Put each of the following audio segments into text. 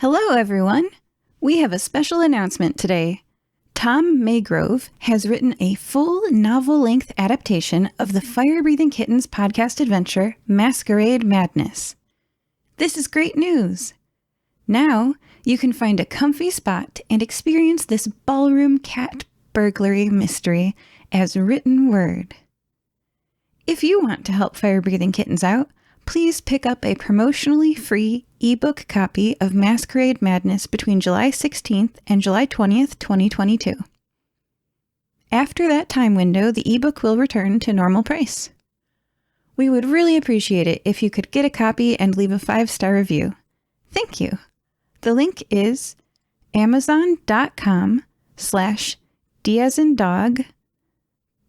Hello, everyone. We have a special announcement today. Tom Maygrove has written a full novel-length adaptation of the Fire-Breathing Kittens podcast adventure, Masquerade Madness. This is great news. Now, you can find a comfy spot and experience this ballroom cat burglary mystery as written word. If you want to help Fire-Breathing Kittens out, please pick up a promotionally free ebook copy of Masquerade Madness between July 16th and July 20th, 2022. After that time window, the ebook will return to normal price. We would really appreciate it if you could get a copy and leave a 5-star review. Thank you. The link is amazon.com/D as in dog,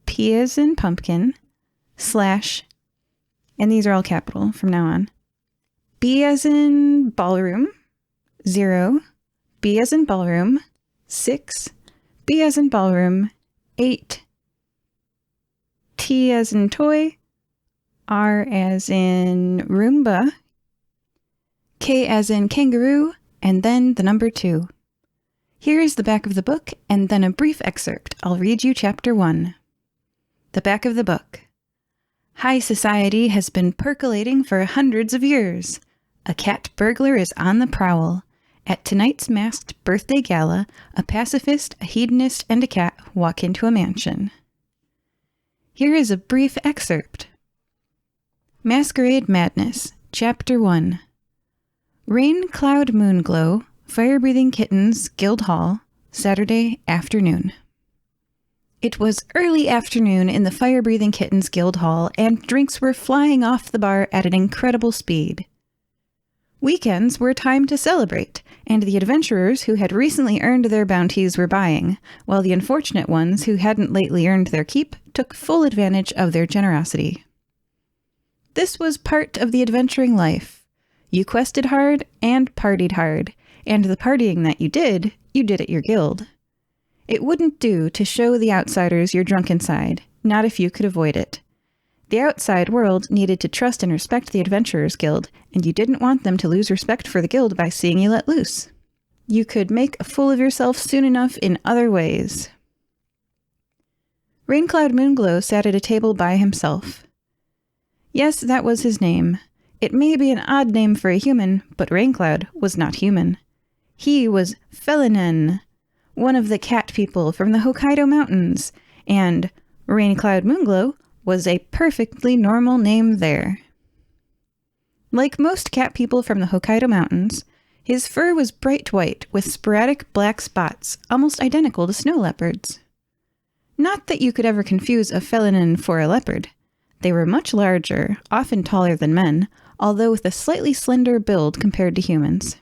P as in pumpkin, / and these are all capital from now on, B as in ballroom, 0, B as in ballroom, 6, B as in ballroom, 8, T as in toy, R as in Roomba, K as in kangaroo, and then the number 2. Here is the back of the book, and then a brief excerpt. I'll read you Chapter 1. The back of the book. High society has been percolating for hundreds of years. A cat burglar is on the prowl. At tonight's masked birthday gala, a pacifist, a hedonist, and a cat walk into a mansion. Here is a brief excerpt. Masquerade Madness, Chapter 1. Rain, Cloud, Moonglow, Fire-Breathing Kittens, Guild Hall, Saturday afternoon. It was early afternoon in the Fire-Breathing Kittens Guild Hall, and drinks were flying off the bar at an incredible speed. Weekends were a time to celebrate, and the adventurers who had recently earned their bounties were buying, while the unfortunate ones who hadn't lately earned their keep took full advantage of their generosity. This was part of the adventuring life. You quested hard and partied hard, and the partying that you did at your guild. It wouldn't do to show the outsiders your drunken side, not if you could avoid it. The outside world needed to trust and respect the Adventurers Guild, and you didn't want them to lose respect for the guild by seeing you let loose. You could make a fool of yourself soon enough in other ways. Raincloud Moonglow sat at a table by himself. Yes, that was his name. It may be an odd name for a human, but Raincloud was not human. He was Felinen, one of the cat people from the Hokkaido Mountains, and Raincloud Moonglow was a perfectly normal name there. Like most cat people from the Hokkaido Mountains, his fur was bright white with sporadic black spots, almost identical to snow leopards. Not that you could ever confuse a felinin for a leopard. They were much larger, often taller than men, although with a slightly slender build compared to humans.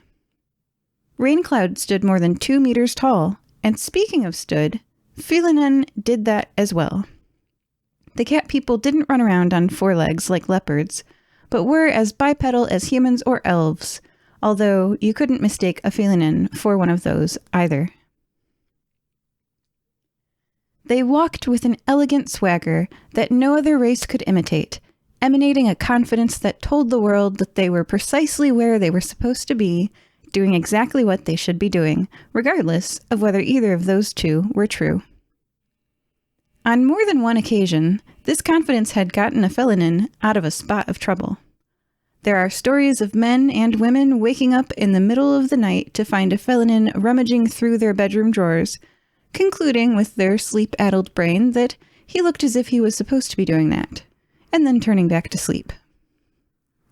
Raincloud stood more than 2 meters tall, and speaking of stood, Felinen did that as well. The cat people didn't run around on 4 legs like leopards, but were as bipedal as humans or elves, although you couldn't mistake a Felinen for one of those either. They walked with an elegant swagger that no other race could imitate, emanating a confidence that told the world that they were precisely where they were supposed to be, doing exactly what they should be doing, regardless of whether either of those two were true. On more than one occasion, this confidence had gotten a Felinin out of a spot of trouble. There are stories of men and women waking up in the middle of the night to find a Felinin rummaging through their bedroom drawers, concluding with their sleep-addled brain that he looked as if he was supposed to be doing that, and then turning back to sleep.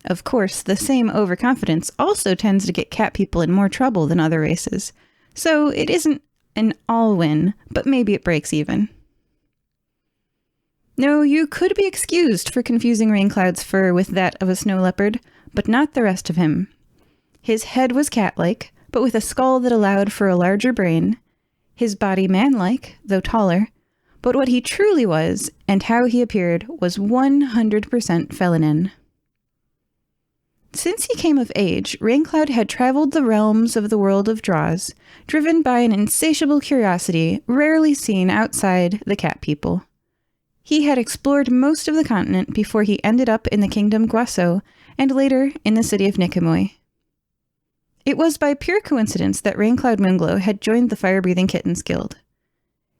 Of course, the same overconfidence also tends to get cat people in more trouble than other races, so it isn't an all-win, but maybe it breaks even. No, you could be excused for confusing Raincloud's fur with that of a snow leopard, but not the rest of him. His head was cat-like, but with a skull that allowed for a larger brain, his body man-like, though taller, but what he truly was, and how he appeared, was 100% Felinin. Since he came of age, Raincloud had traveled the realms of the world of Draws, driven by an insatiable curiosity rarely seen outside the cat people. He had explored most of the continent before he ended up in the kingdom Guaso, and later in the city of Nicomoy. It was by pure coincidence that Raincloud Moonglow had joined the Fire-Breathing Kittens Guild.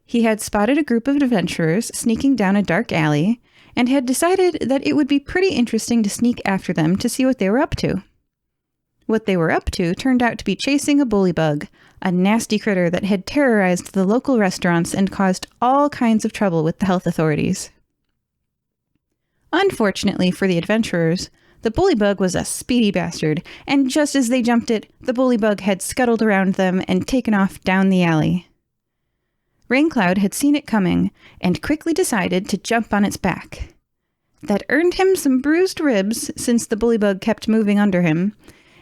He had spotted a group of adventurers sneaking down a dark alley and had decided that it would be pretty interesting to sneak after them to see what they were up to. What they were up to turned out to be chasing a bullybug, a nasty critter that had terrorized the local restaurants and caused all kinds of trouble with the health authorities. Unfortunately for the adventurers, the bullybug was a speedy bastard, and just as they jumped it, the bullybug had scuttled around them and taken off down the alley. Raincloud had seen it coming, and quickly decided to jump on its back. That earned him some bruised ribs, since the bullybug kept moving under him,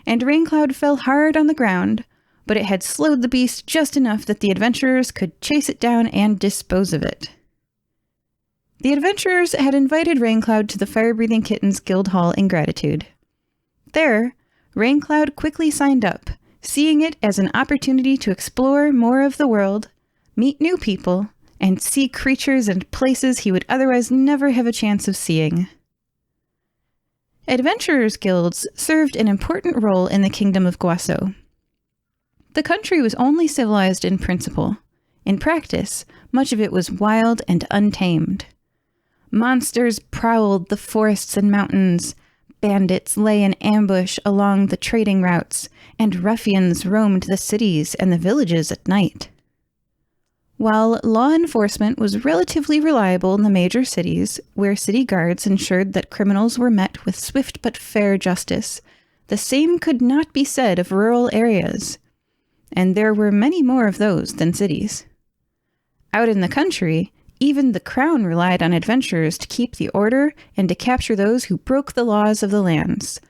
and Raincloud fell hard on the ground, but it had slowed the beast just enough that the adventurers could chase it down and dispose of it. The adventurers had invited Raincloud to the Fire-Breathing Kittens Guild Hall in gratitude. There, Raincloud quickly signed up, seeing it as an opportunity to explore more of the world, meet new people, and see creatures and places he would otherwise never have a chance of seeing. Adventurers' guilds served an important role in the Kingdom of Guaso. The country was only civilized in principle. In practice, much of it was wild and untamed. Monsters prowled the forests and mountains, bandits lay in ambush along the trading routes, and ruffians roamed the cities and the villages at night. While law enforcement was relatively reliable in the major cities, where city guards ensured that criminals were met with swift but fair justice, the same could not be said of rural areas, and there were many more of those than cities. Out in the country, even the crown relied on adventurers to keep the order and to capture those who broke the laws of the lands,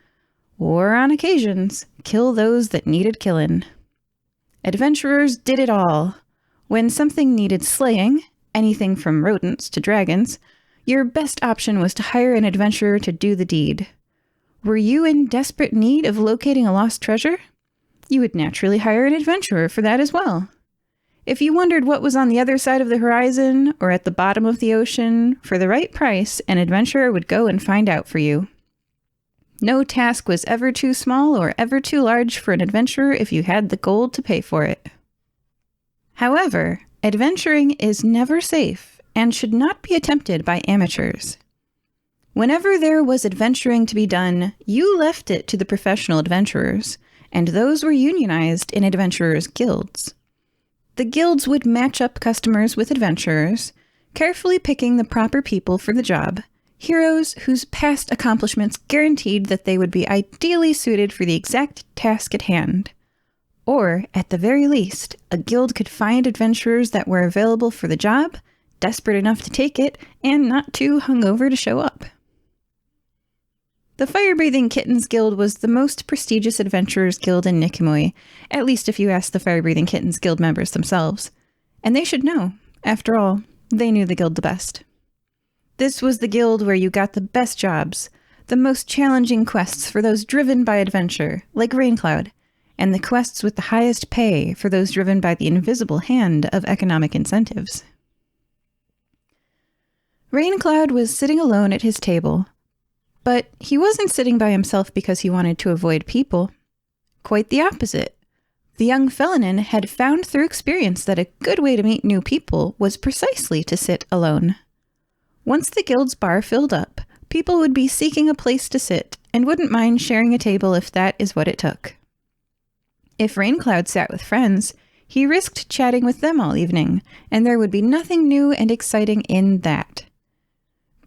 or on occasions, kill those that needed killing. Adventurers did it all. When something needed slaying, anything from rodents to dragons, your best option was to hire an adventurer to do the deed. Were you in desperate need of locating a lost treasure? You would naturally hire an adventurer for that as well. If you wondered what was on the other side of the horizon or at the bottom of the ocean, for the right price, an adventurer would go and find out for you. No task was ever too small or ever too large for an adventurer if you had the gold to pay for it. However, adventuring is never safe and should not be attempted by amateurs. Whenever there was adventuring to be done, you left it to the professional adventurers, and those were unionized in adventurers' guilds. The guilds would match up customers with adventurers, carefully picking the proper people for the job, heroes whose past accomplishments guaranteed that they would be ideally suited for the exact task at hand. Or, at the very least, a guild could find adventurers that were available for the job, desperate enough to take it, and not too hungover to show up. The Fire-Breathing Kittens Guild was the most prestigious adventurers guild in Nicomoy, at least if you ask the Fire-Breathing Kittens Guild members themselves. And they should know. After all, they knew the guild the best. This was the guild where you got the best jobs, the most challenging quests for those driven by adventure, like Raincloud, and the quests with the highest pay for those driven by the invisible hand of economic incentives. Raincloud was sitting alone at his table, but he wasn't sitting by himself because he wanted to avoid people. Quite the opposite. The young Felinin had found through experience that a good way to meet new people was precisely to sit alone. Once the guild's bar filled up, people would be seeking a place to sit and wouldn't mind sharing a table if that is what it took. If Raincloud sat with friends, he risked chatting with them all evening, and there would be nothing new and exciting in that.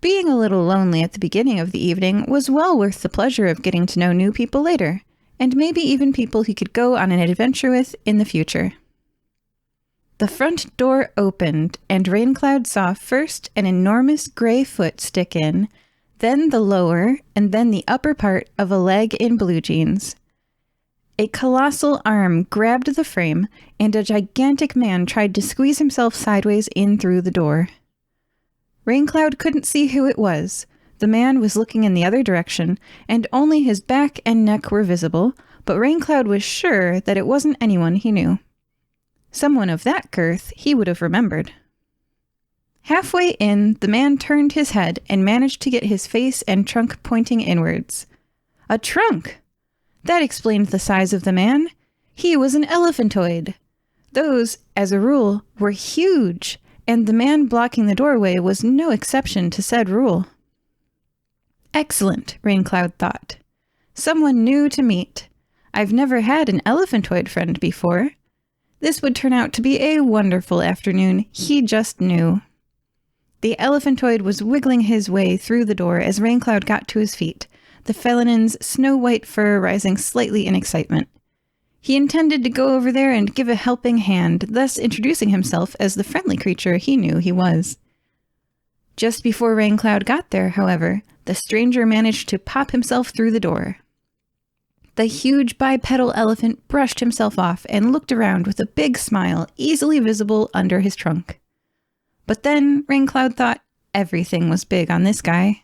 Being a little lonely at the beginning of the evening was well worth the pleasure of getting to know new people later, and maybe even people he could go on an adventure with in the future. The front door opened, and Raincloud saw first an enormous gray foot stick in, then the lower, and then the upper part of a leg in blue jeans. A colossal arm grabbed the frame, and a gigantic man tried to squeeze himself sideways in through the door. Raincloud couldn't see who it was. The man was looking in the other direction, and only his back and neck were visible, but Raincloud was sure that it wasn't anyone he knew. Someone of that girth he would have remembered. Halfway in, the man turned his head and managed to get his face and trunk pointing inwards. A trunk! That explained the size of the man. He was an elephantoid. Those, as a rule, were huge, and the man blocking the doorway was no exception to said rule. Excellent, Raincloud thought. Someone new to meet. I've never had an elephantoid friend before. This would turn out to be a wonderful afternoon, he just knew. The elephantoid was wiggling his way through the door as Raincloud got to his feet, the felinin's snow-white fur rising slightly in excitement. He intended to go over there and give a helping hand, thus introducing himself as the friendly creature he knew he was. Just before Raincloud got there, however, the stranger managed to pop himself through the door. The huge bipedal elephant brushed himself off and looked around with a big smile easily visible under his trunk. But then Raincloud thought everything was big on this guy.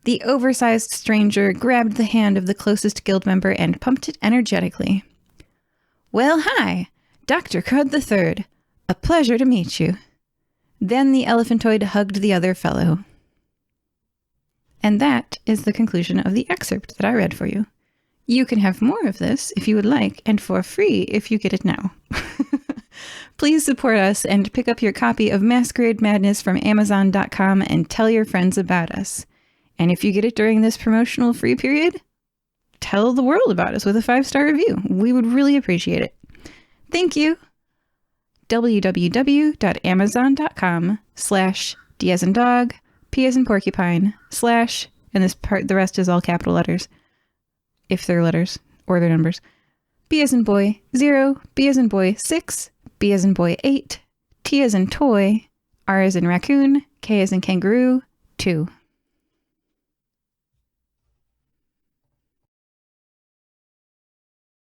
The oversized stranger grabbed the hand of the closest guild member and pumped it energetically. "Well, hi! Dr. Crud III. A pleasure to meet you." Then the elephantoid hugged the other fellow. And that is the conclusion of the excerpt that I read for you. You can have more of this if you would like, and for free if you get it now. Please support us and pick up your copy of Masquerade Madness from Amazon.com and tell your friends about us. And if you get it during this promotional free period, tell the world about us with a 5-star review. We would really appreciate it. Thank you. www.amazon.com/D as in dog, P as in porcupine, / and this part, the rest is all capital letters, if they're letters or they're numbers. B as in boy 0, B as in boy 6, B as in boy 8, T as in toy, R as in raccoon, K as in kangaroo 2.